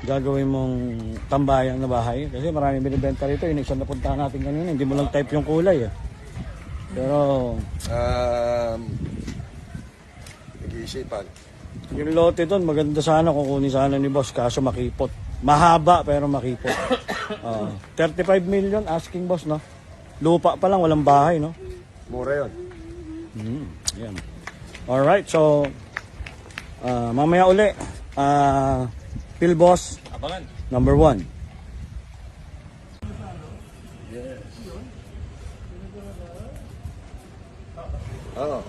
gagawin mong tambayan na bahay? Kasi maraming binibenta rito. Yung isang napuntahan natin kanina, hindi mo lang type yung kulay eh. Pero nag-iisipan. yung lote doon, maganda sana kukunin sana ni boss, kaso makipot. Mahaba pero makipot. 35 million asking boss, no? Lupa pa lang, walang bahay, no? Mura yun. Yan. Alright, so mamaya uli. Phil Boss, Abangan. number 1. Oo.